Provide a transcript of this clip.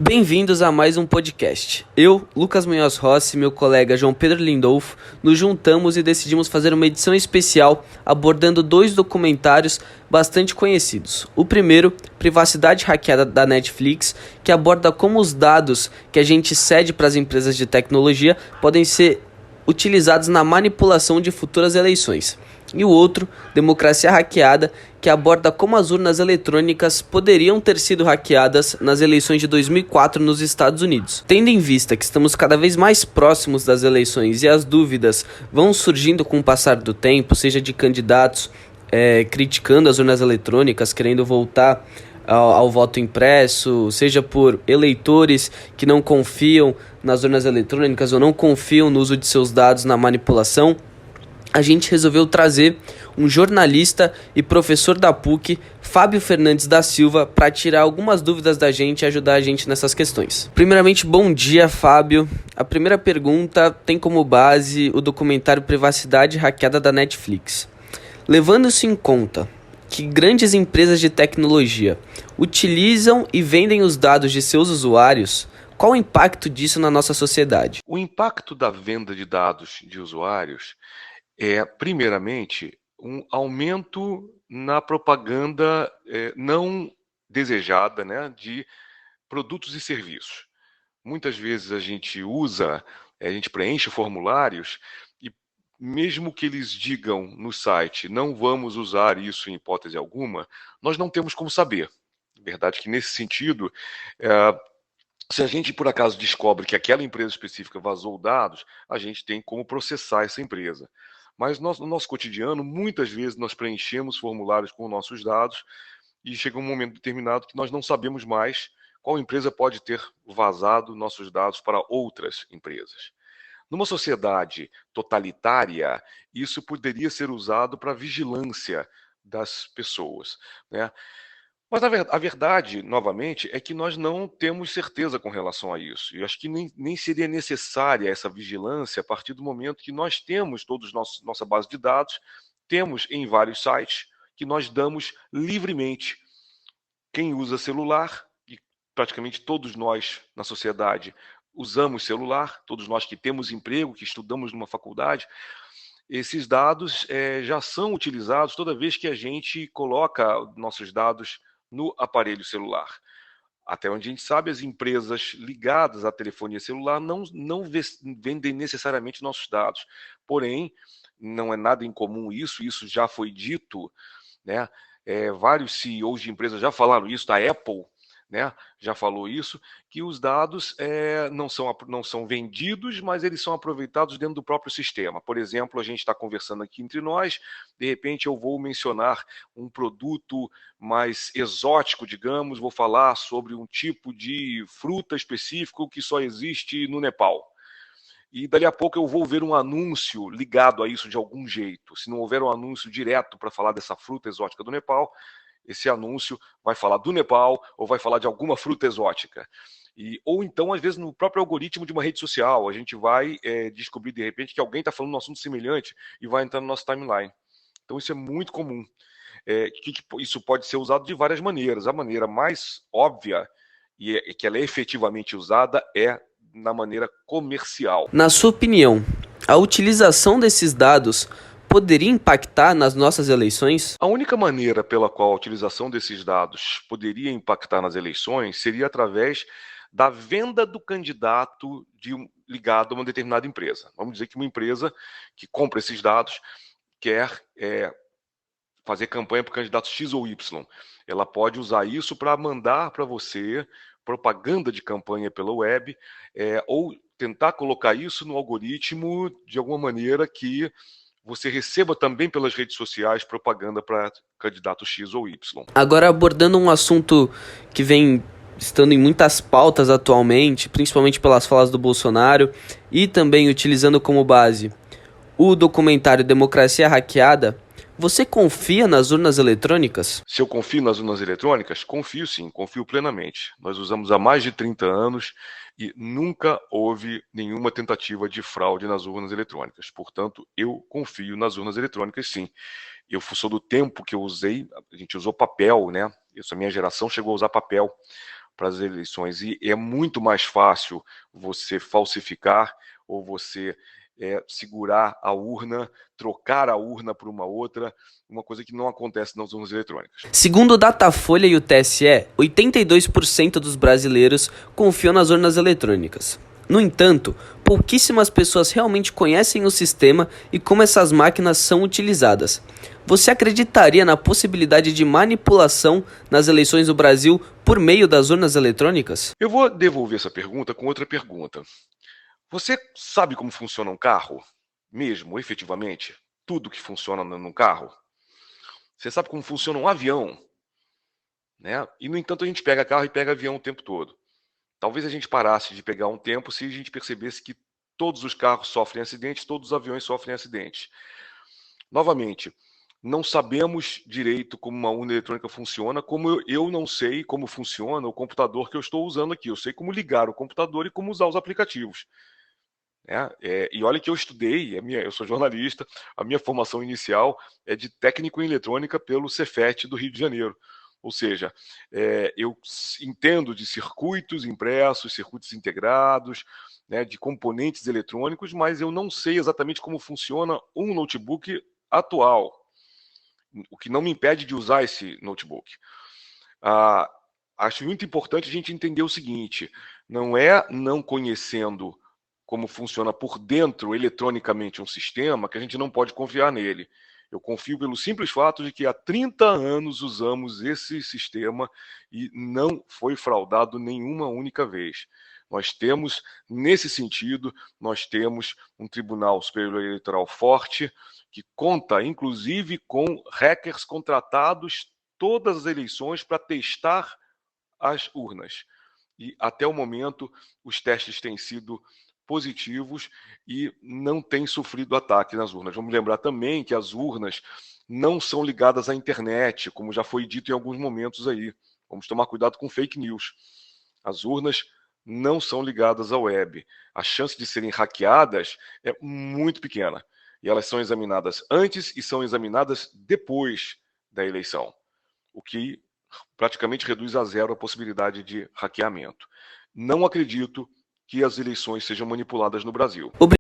Bem-vindos a mais um podcast. Eu, Lucas Munhoz Rossi e meu colega João Pedro Lindolfo nos juntamos e decidimos fazer uma edição especial abordando dois documentários bastante conhecidos. O primeiro, Privacidade Hackeada da Netflix, que aborda como os dados que a gente cede para as empresas de tecnologia podem ser utilizados na manipulação de futuras eleições. E o outro, Democracia Hackeada, que aborda como as urnas eletrônicas poderiam ter sido hackeadas nas eleições de 2004 nos Estados Unidos. Tendo em vista que estamos cada vez mais próximos das eleições e as dúvidas vão surgindo com o passar do tempo, seja de candidatos criticando as urnas eletrônicas, querendo voltar ao voto impresso, seja por eleitores que não confiam nas urnas eletrônicas ou não confiam no uso de seus dados na manipulação, a gente resolveu trazer um jornalista e professor da PUC, Fábio Fernandes da Silva, para tirar algumas dúvidas da gente e ajudar a gente nessas questões. Primeiramente, bom dia, Fábio. A primeira pergunta tem como base o documentário Privacidade Hackeada da Netflix. Levando-se em conta que grandes empresas de tecnologia utilizam e vendem os dados de seus usuários, qual o impacto disso na nossa sociedade? O impacto da venda de dados de usuários é, primeiramente, um aumento na propaganda não desejada, né, de produtos e serviços. Muitas vezes a gente preenche formulários e mesmo que eles digam no site, não vamos usar isso em hipótese alguma, nós não temos como saber. Verdade que nesse sentido, eh, se a gente por acaso descobre que aquela empresa específica vazou dados, a gente tem como processar essa empresa. Mas no nosso cotidiano, muitas vezes nós preenchemos formulários com nossos dados e chega um momento determinado que nós não sabemos mais qual empresa pode ter vazado nossos dados para outras empresas. Numa sociedade totalitária, isso poderia ser usado para vigilância das pessoas, né? Mas a verdade, novamente, é que nós não temos certeza com relação a isso. E acho que nem seria necessária essa vigilância a partir do momento que nós temos todos nossa base de dados, temos em vários sites que nós damos livremente. Quem usa celular, e praticamente todos nós na sociedade usamos celular, todos nós que temos emprego, que estudamos numa faculdade, esses dados já são utilizados toda vez que a gente coloca nossos dados no aparelho celular. Até onde a gente sabe, as empresas ligadas à telefonia celular não vendem necessariamente nossos dados. Porém, não é nada incomum isso já foi dito, né? Vários CEOs de empresas já falaram isso, a Apple, né, já falou isso, que os dados não são vendidos, mas eles são aproveitados dentro do próprio sistema. Por exemplo, a gente está conversando aqui entre nós, de repente eu vou mencionar um produto mais exótico, digamos, vou falar sobre um tipo de fruta específico que só existe no Nepal. E dali a pouco eu vou ver um anúncio ligado a isso de algum jeito. Se não houver um anúncio direto para falar dessa fruta exótica do Nepal, esse anúncio vai falar do Nepal ou vai falar de alguma fruta exótica. Ou então, às vezes, no próprio algoritmo de uma rede social, a gente vai descobrir, de repente, que alguém está falando um assunto semelhante e vai entrar no nosso timeline. Então, isso é muito comum. Isso pode ser usado de várias maneiras. A maneira mais óbvia e que ela é efetivamente usada é na maneira comercial. Na sua opinião, a utilização desses dados poderia impactar nas nossas eleições? A única maneira pela qual a utilização desses dados poderia impactar nas eleições seria através da venda do candidato ligado a uma determinada empresa. Vamos dizer que uma empresa que compra esses dados quer fazer campanha para o candidato X ou Y. Ela pode usar isso para mandar para você propaganda de campanha pela web, ou tentar colocar isso no algoritmo de alguma maneira que você receba também pelas redes sociais propaganda para candidato X ou Y. Agora abordando um assunto que vem estando em muitas pautas atualmente, principalmente pelas falas do Bolsonaro, e também utilizando como base o documentário Democracia Hackeada, você confia nas urnas eletrônicas? Se eu confio nas urnas eletrônicas? Confio sim, confio plenamente. Nós usamos há mais de 30 anos e nunca houve nenhuma tentativa de fraude nas urnas eletrônicas. Portanto, eu confio nas urnas eletrônicas sim. Eu sou do tempo que eu usei, a gente usou papel, né? Isso, a minha geração chegou a usar papel para as eleições e é muito mais fácil você falsificar ou você segurar a urna, trocar a urna por uma outra, uma coisa que não acontece nas urnas eletrônicas. Segundo o Datafolha e o TSE, 82% dos brasileiros confiam nas urnas eletrônicas. No entanto, pouquíssimas pessoas realmente conhecem o sistema e como essas máquinas são utilizadas. Você acreditaria na possibilidade de manipulação nas eleições do Brasil por meio das urnas eletrônicas? Eu vou devolver essa pergunta com outra pergunta. Você sabe como funciona um carro? Mesmo, efetivamente? Tudo que funciona num carro? Você sabe como funciona um avião? Né? E, no entanto, a gente pega carro e pega avião o tempo todo. Talvez a gente parasse de pegar um tempo se a gente percebesse que todos os carros sofrem acidentes, todos os aviões sofrem acidentes. Novamente, não sabemos direito como uma urna eletrônica funciona, como eu não sei como funciona o computador que eu estou usando aqui. Eu sei como ligar o computador e como usar os aplicativos. E olha que eu estudei, eu sou jornalista, a minha formação inicial é de técnico em eletrônica pelo Cefet do Rio de Janeiro. Ou seja, eu entendo de circuitos impressos, circuitos integrados, né, de componentes eletrônicos, mas eu não sei exatamente como funciona um notebook atual, o que não me impede de usar esse notebook. Acho muito importante a gente entender o seguinte, não é não conhecendo como funciona por dentro eletronicamente um sistema que a gente não pode confiar nele. Eu confio pelo simples fato de que há 30 anos usamos esse sistema e não foi fraudado nenhuma única vez. Nós temos, nesse sentido, nós temos um Tribunal Superior Eleitoral forte, que conta, inclusive, com hackers contratados todas as eleições para testar as urnas. E, até o momento, os testes têm sido positivos e não têm sofrido ataque nas urnas. Vamos lembrar também que as urnas não são ligadas à internet, como já foi dito em alguns momentos aí. Vamos tomar cuidado com fake news. As urnas não são ligadas à web. A chance de serem hackeadas é muito pequena. E elas são examinadas antes e são examinadas depois da eleição, o que praticamente reduz a zero a possibilidade de hackeamento. Não acredito que as eleições sejam manipuladas no Brasil.